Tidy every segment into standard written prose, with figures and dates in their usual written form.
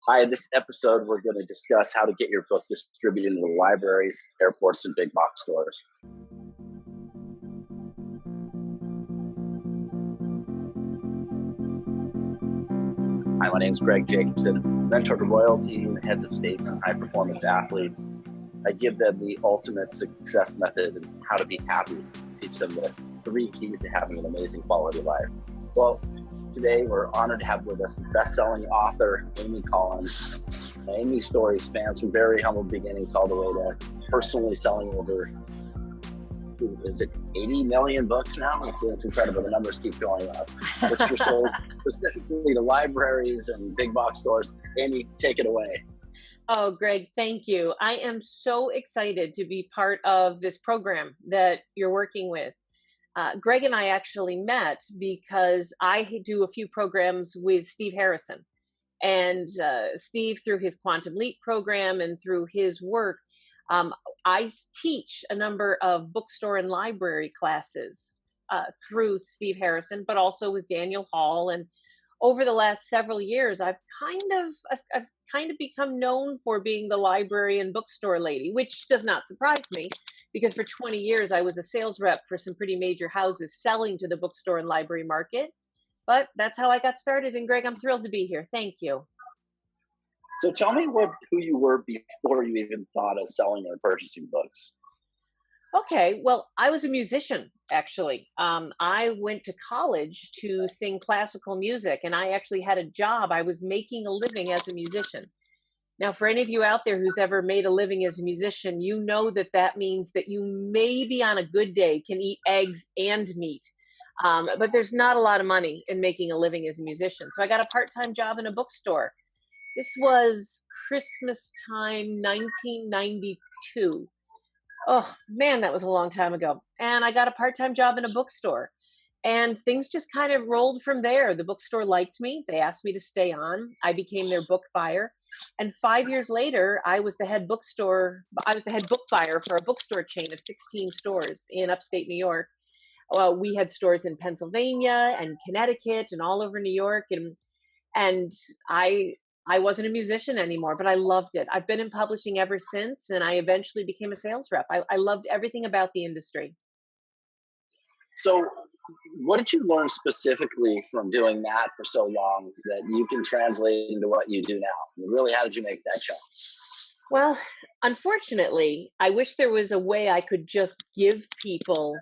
Hi, in this episode, we're going to discuss how to get your book distributed in the libraries, airports, and big box stores. Hi, my name is Greg Jacobson, mentor to royalty, heads of states, and high performance athletes. I give them the ultimate success method and how to be happy, teach them the 3 keys to having an amazing quality life. Well, today we're honored to have with us best-selling author Amy Collins. Amy's story spans from very humble beginnings all the way to personally selling over, is it 80 million books now? It's incredible. The numbers keep going up. Which are sold specifically to libraries and big box stores. Amy, take it away. Oh, Greg, thank you. I am so excited to be part of this program that you're working with. Greg and I actually met because I do a few programs with Steve Harrison. And Steve, through his Quantum Leap program and through his work, I teach a number of bookstore and library classes through Steve Harrison, but also with Daniel Hall. And over the last several years, I've kind of become known for being the library and bookstore lady, which does not surprise me because for 20 years I was a sales rep for some pretty major houses selling to the bookstore and library market. But that's how I got started. And Greg, I'm thrilled to be here. Thank you. So tell me who you were before you even thought of selling or purchasing books. Okay, well, I was a musician, actually. I went to college to sing classical music, and I actually had a job. I was making a living as a musician. Now, for any of you out there who's ever made a living as a musician, you know that that means that you maybe on a good day can eat eggs and meat. But there's not a lot of money in making a living as a musician. So I got a part-time job in a bookstore. This was Christmas time, 1992. Oh man, that was a long time ago. And I got a part-time job in a bookstore. And things just kind of rolled from there. The bookstore liked me. They asked me to stay on. I became their book buyer. And 5 years later, I was the head book buyer for a bookstore chain of 16 stores in upstate New York. We had stores in Pennsylvania and Connecticut and all over New York. And I wasn't a musician anymore, but I loved it. I've been in publishing ever since, and I eventually became a sales rep. I loved everything about the industry. So what did you learn specifically from doing that for so long that you can translate into what you do now? And really, how did you make that jump? Well, unfortunately, I wish there was a way I could just give people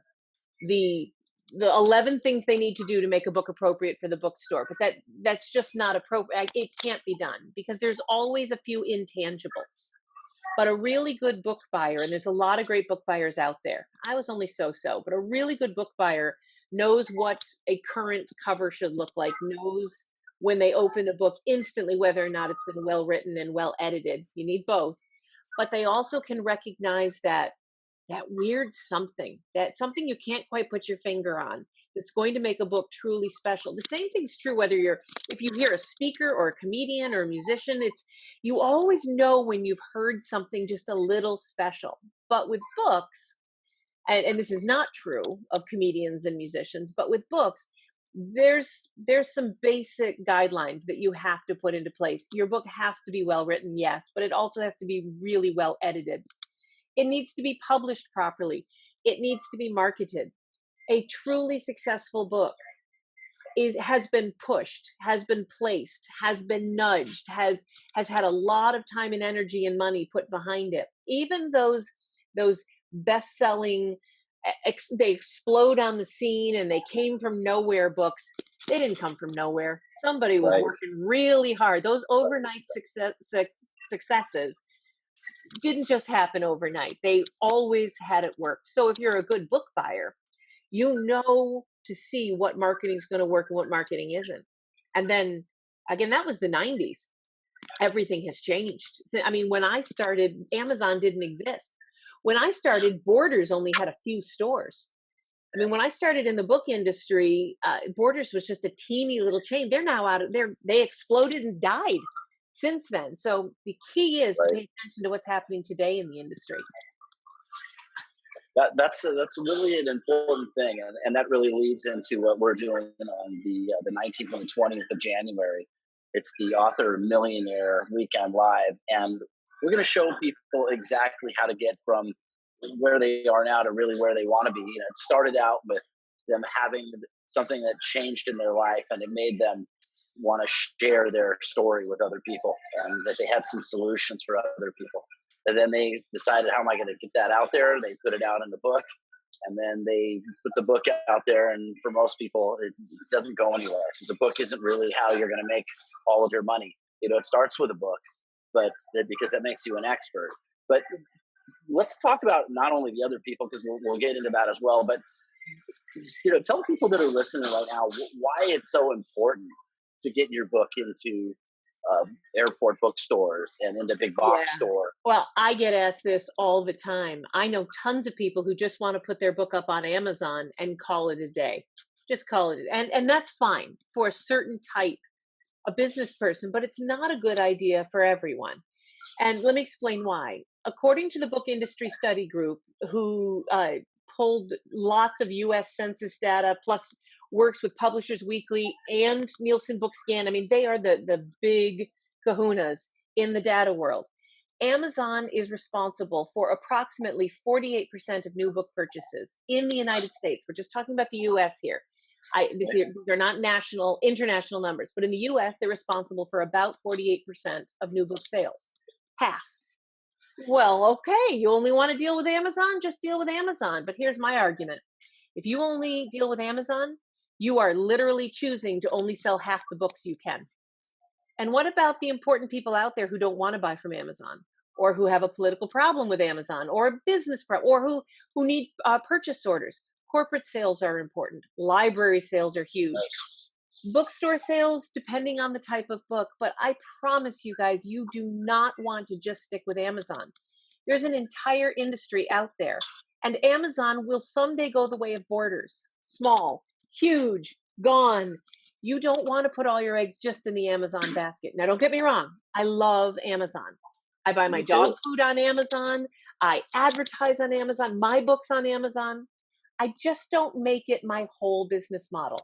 the the 11 things they need to do to make a book appropriate for the bookstore, but that's just not appropriate. It can't be done because there's always a few intangibles. But a really good book buyer, and there's a lot of great book buyers out there. I was only so-so, but a really good book buyer knows what a current cover should look like, knows when they open a book instantly whether or not it's been well written and well edited. You need both. But they also can recognize that weird something, that something you can't quite put your finger on, that's going to make a book truly special. The same thing's true whether if you hear a speaker or a comedian or a musician, you always know when you've heard something just a little special. But with books, and this is not true of comedians and musicians, but with books, there's some basic guidelines that you have to put into place. Your book has to be well written, yes, but it also has to be really well edited. It needs to be published properly. It needs to be marketed. A truly successful book has been pushed, has been placed, has been nudged, has had a lot of time and energy and money put behind it. Even those best-selling, they explode on the scene and they came from nowhere books. They didn't come from nowhere. Somebody was Right. working really hard. Those overnight successes didn't just happen overnight. They always had it work. So if you're a good book buyer, you know to see what marketing is going to work and what marketing isn't. And then again, that was the 90s. Everything has changed. I mean, when I started, Amazon didn't exist. When I started, Borders only had a few stores. I mean, when I started in the book industry, Borders was just a teeny little chain. They're now out of there. They exploded and died since then. So the key is to Right. pay attention to what's happening today in the industry. That's really an important thing, and that really leads into what we're doing on the 19th and the 20th of January. It's the Author Millionaire Weekend Live, and we're going to show people exactly how to get from where they are now to really where they want to be. It started out with them having something that changed in their life, and it made them want to share their story with other people, and that they had some solutions for other people. And then they decided, how am I going to get that out there? They put it out in the book, and then they put the book out there. And for most people, it doesn't go anywhere, because the book isn't really how you're going to make all of your money. It starts with a book, but because that makes you an expert. But let's talk about not only the other people, because we'll get into that as well, but tell people that are listening right now why it's so important to get your book into airport bookstores and into big Yeah. box store. Well, I get asked this all the time. I know tons of people who just want to put their book up on Amazon and call it a day. Just call it, and that's fine for a certain type, a business person, but it's not a good idea for everyone. And let me explain why. According to the Book Industry Study Group, who pulled lots of US Census data, plus works with Publishers Weekly and Nielsen Bookscan, I mean, they are the big kahunas in the data world. Amazon is responsible for approximately 48% of new book purchases in the United States. We're just talking about the US here. These are not international numbers, but in the US, they're responsible for about 48% of new book sales. Half. Well, okay, you only want to deal with Amazon? Just deal with Amazon. But here's my argument. If you only deal with Amazon, you are literally choosing to only sell half the books you can. And what about the important people out there who don't want to buy from Amazon, or who have a political problem with Amazon, or a business problem, or who need purchase orders? Corporate sales are important. Library sales are huge. Bookstore sales, depending on the type of book, but I promise you guys, you do not want to just stick with Amazon. There's an entire industry out there, and Amazon will someday go the way of Borders. Small, huge, gone. You don't want to put all your eggs just in the Amazon basket. Now, don't get me wrong. I love Amazon. I buy my dog food on Amazon. I advertise on Amazon, my books on Amazon. I just don't make it my whole business model.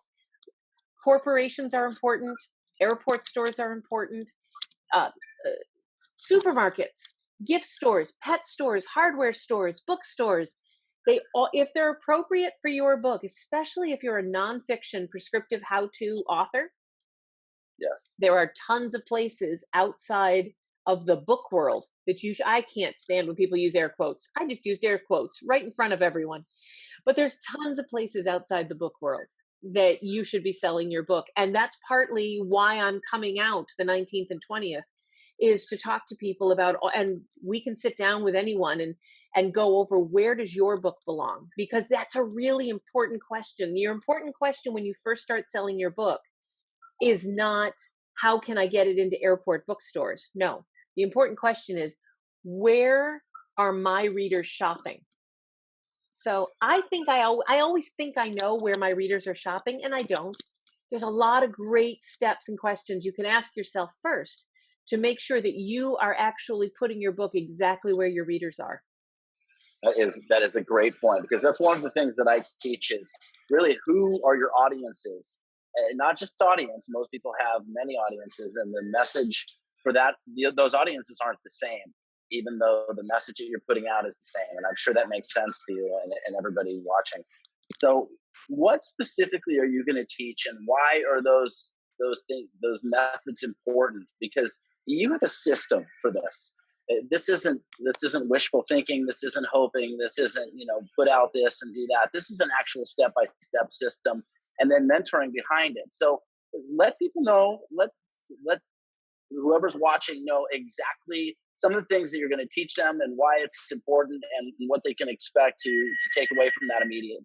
Corporations are important. Airport stores are important. Uh, Supermarkets, gift stores, pet stores, hardware stores, bookstores. They all, if they're appropriate for your book, especially if you're a nonfiction prescriptive how-to author, Yes, there are tons of places outside of the book world that I can't stand when people use air quotes. I just used air quotes right in front of everyone. But there's tons of places outside the book world that you should be selling your book. And that's partly why I'm coming out the 19th and 20th, is to talk to people about, and we can sit down with anyone and go over, where does your book belong? Because that's a really important question. Your important question when you first start selling your book is not, how can I get it into airport bookstores? No, the important question is, where are my readers shopping? So I think I always think I know where my readers are shopping, and I don't. There's a lot of great steps and questions you can ask yourself first to make sure that you are actually putting your book exactly where your readers are. that is a great point, because that's one of the things that I teach is really, who are your audiences, and not just audience. Most people have many audiences, and the message for those audiences aren't the same, even though the message that you're putting out is the same. And I'm sure that makes sense to you and everybody watching. So what specifically are you going to teach, and why are those methods important? Because you have a system for this. This isn't wishful thinking. This isn't hoping. This isn't, put out this and do that. This is an actual step-by-step system, and then mentoring behind it. So let people know, let whoever's watching know exactly some of the things that you're going to teach them, and why it's important, and what they can expect to take away from that immediately.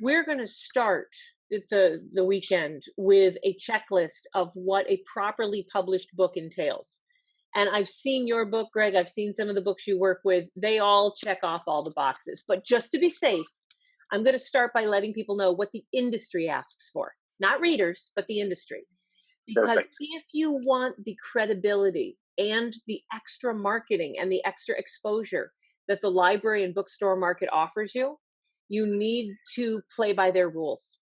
We're going to start the weekend with a checklist of what a properly published book entails. And I've seen your book, Greg. I've seen some of the books you work with. They all check off all the boxes. But just to be safe, I'm going to start by letting people know what the industry asks for. Not readers, but the industry. Because Perfect. if you want the credibility and the extra marketing and the extra exposure that the library and bookstore market offers you, you need to play by their rules.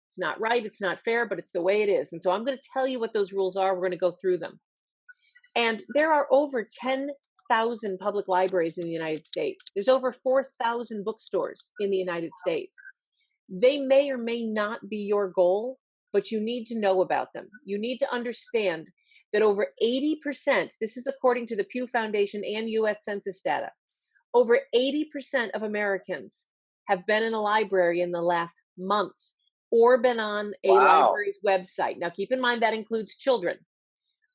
It's not right, it's not fair, but it's the way it is. And so I'm going to tell you what those rules are. We're going to go through them. And there are over 10,000 public libraries in the United States. There's over 4,000 bookstores in the United States. They may or may not be your goal, but you need to know about them. You need to understand that over 80%, this is according to the Pew Foundation and US Census data, over 80% of Americans have been in a library in the last month or been on a Wow. library's website. Now, keep in mind that includes children.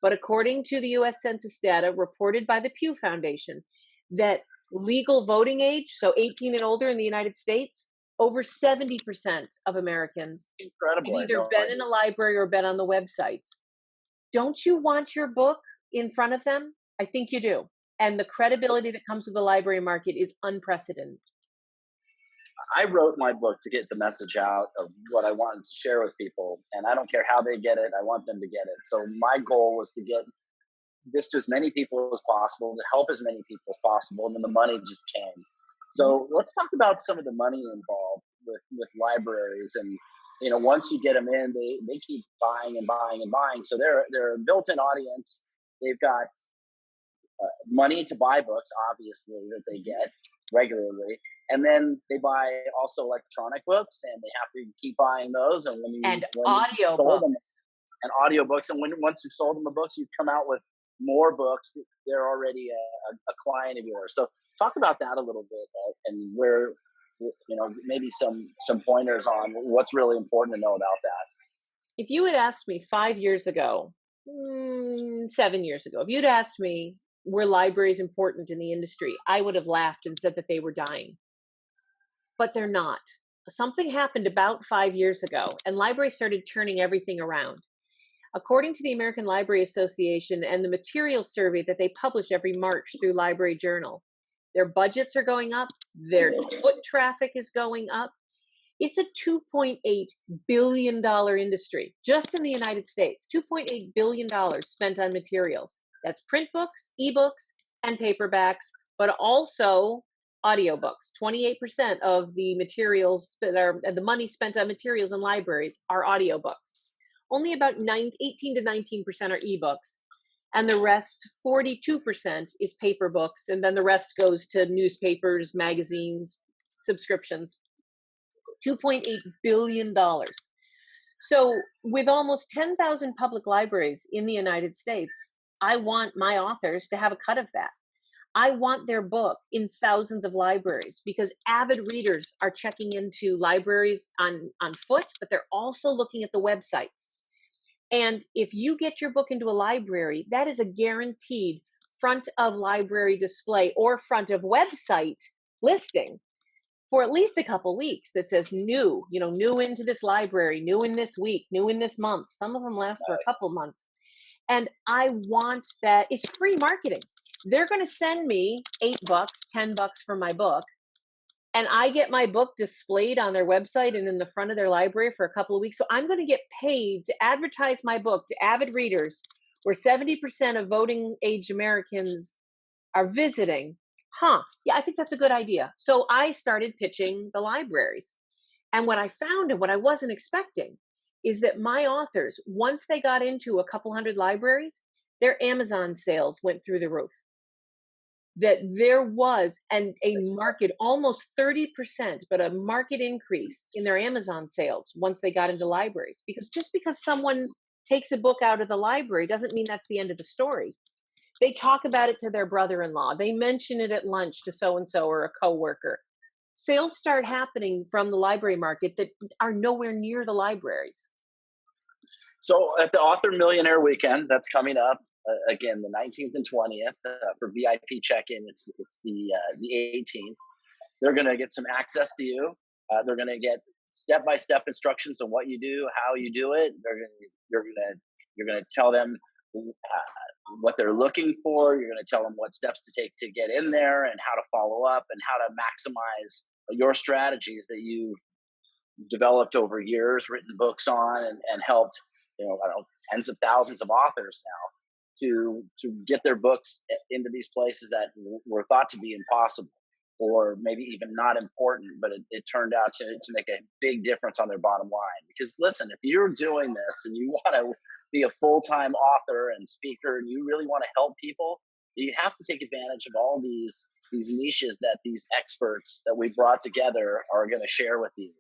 But according to the US Census data reported by the Pew Foundation, that legal voting age, so 18 and older in the United States, over 70% of Americans have Incredible. I had either no been in idea. a library or been on the websites. Don't you want your book in front of them? I think you do. And the credibility that comes with the library market is unprecedented. I wrote my book to get the message out of what I wanted to share with people, and I don't care how they get it. I want them to get it. So my goal was to get this to as many people as possible, to help as many people as possible, and then the money just came. Mhm. So let's talk about some of the money involved with libraries, and once you get them in, they keep buying and buying and buying. So they're a built-in audience. They've got money to buy books, obviously, that they get regularly, and then they buy also electronic books, and they have to keep buying those. And And when you sold them, audiobooks. and audiobooks, and once you've sold them the books, you come out with more books. They're already a client of yours. So talk about that a little bit, and where maybe some pointers on what's really important to know about that. If you had asked me 5 years ago, 7 years ago, if you'd asked me were libraries important in the industry, I would have laughed and said that they were dying. But they're not. Something happened about 5 years ago, and libraries started turning everything around. According to the American Library Association and the materials survey that they publish every March through Library Journal, their budgets are going up, their foot traffic is going up. It's a $2.8 billion industry just in the United States. $2.8 billion spent on materials. That's print books, ebooks, and paperbacks, but also audiobooks. 28% of the materials that are the money spent on materials in libraries are audiobooks. Only about 18 to 19% are ebooks, and the rest, 42%, is paper books, and then the rest goes to newspapers, magazines, subscriptions. $2.8 billion. So, with almost 10,000 public libraries in the United States, I want my authors to have a cut of that. I want their book in thousands of libraries because avid readers are checking into libraries on foot, but they're also looking at the websites. And if you get your book into a library, that is a guaranteed front of library display or front of website listing for at least a couple weeks that says new, new into this library, new in this week, new in this month. Some of them last for a couple months. And I want that. It's free marketing. They're going to send me $8, $10 for my book. And I get my book displayed on their website and in the front of their library for a couple of weeks. So I'm going to get paid to advertise my book to avid readers, where 70% of voting age Americans are visiting. Yeah, I think that's a good idea. So I started pitching the libraries. And what I found and what I wasn't expecting is that my authors, once they got into a couple hundred libraries, their Amazon sales went through the roof. That there was a That's market, almost 30%, but a market increase in their Amazon sales once they got into libraries. Because just because someone takes a book out of the library doesn't mean that's the end of the story. They talk about it to their brother-in-law. They mention it at lunch to so-and-so or a coworker. Sales start happening from the library market that are nowhere near the libraries. So at the Author Millionaire Weekend that's coming up, again the 19th and 20th, for VIP check-in, it's the 18th. They're going to get some access to you. They're going to get step-by-step instructions on what you do, how you do it. You're going to tell them what they're looking for. You're going to tell them what steps to take to get in there and how to follow up and how to maximize your strategies that you've developed over years, written books on, and helped I don't know, tens of thousands of authors now to get their books into these places that were thought to be impossible. or maybe even not important, but it turned out to make a big difference on their bottom line. Because listen, if you're doing this and you want to be a full-time author and speaker and you really want to help people, you have to take advantage of all these niches that these experts that we brought together are going to share with you.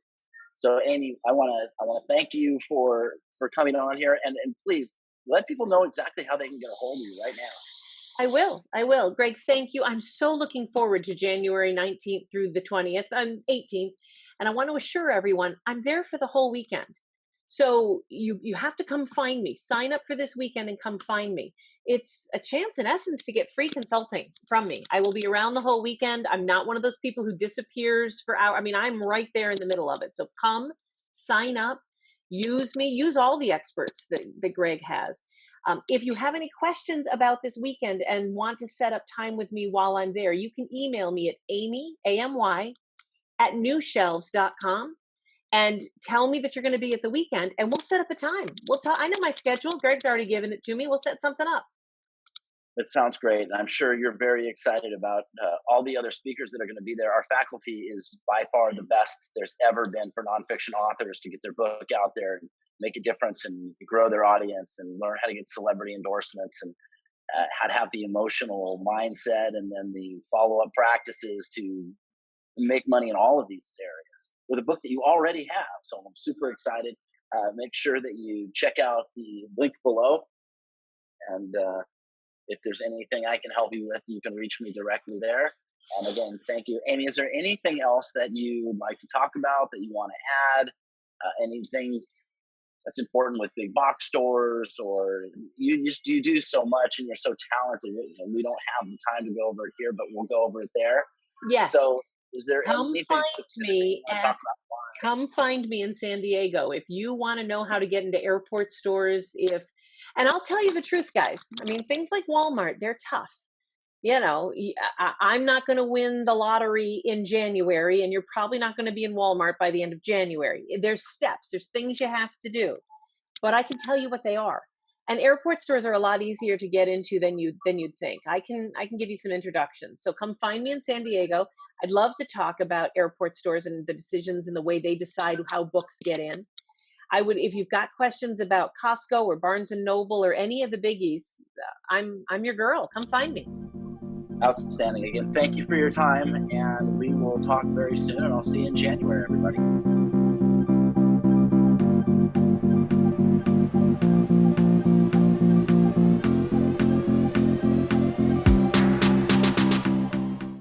So Amy, I want to thank you for coming on here, and please let people know exactly how they can get a hold of you right now. I will. I will. Greg, thank you. I'm so looking forward to January 19th through the 20th and 18th. And I want to assure everyone I'm there for the whole weekend. So you have to come find me. Sign up for this weekend and come find me. It's a chance in essence to get free consulting from me. I will be around the whole weekend. I'm not one of those people who disappears for hours. I mean, I'm right there in the middle of it. So come, sign up, use me, use all the experts that Greg has. If you have any questions about this weekend and want to set up time with me while I'm there, you can email me at Amy, A-M-Y, at newshelves.com and tell me that you're going to be at the weekend and we'll set up a time. We'll talk. I know my schedule. Greg's already given it to me. We'll set something up. That sounds great. And I'm sure you're very excited about all the other speakers that are going to be there. Our faculty is by far the best there's ever been for nonfiction authors to get their book out there and make a difference and grow their audience and learn how to get celebrity endorsements and how to have the emotional mindset and then the follow-up practices to make money in all of these areas with a book that you already have. So I'm super excited. Make sure that you check out the link below. And if there's anything I can help you with, you can reach me directly there. And again, thank you. Amy, is there anything else that you would like to talk about that you want to add? Anything that's important with big box stores, or you do so much and you're so talented, and we don't have the time to go over it here, but we'll go over it there. Yes. So is there Come anything find specific you me want to talk about? come find me in San Diego if you want to know how to get into airport stores. And I'll tell you the truth, guys. I mean, things like Walmart, they're tough. I'm not going to win the lottery in January, and you're probably not going to be in Walmart by the end of January. There's steps, there's things you have to do, but I can tell you what they are. And airport stores are a lot easier to get into than you'd think. I can give you some introductions. So come find me in San Diego. I'd love to talk about airport stores and the decisions and the way they decide how books get in. I would, if you've got questions about Costco or Barnes and Noble or any of the biggies, I'm your girl. Come find me. Outstanding. Again, thank you for your time, and we will talk very soon. And I'll see you in January, everybody.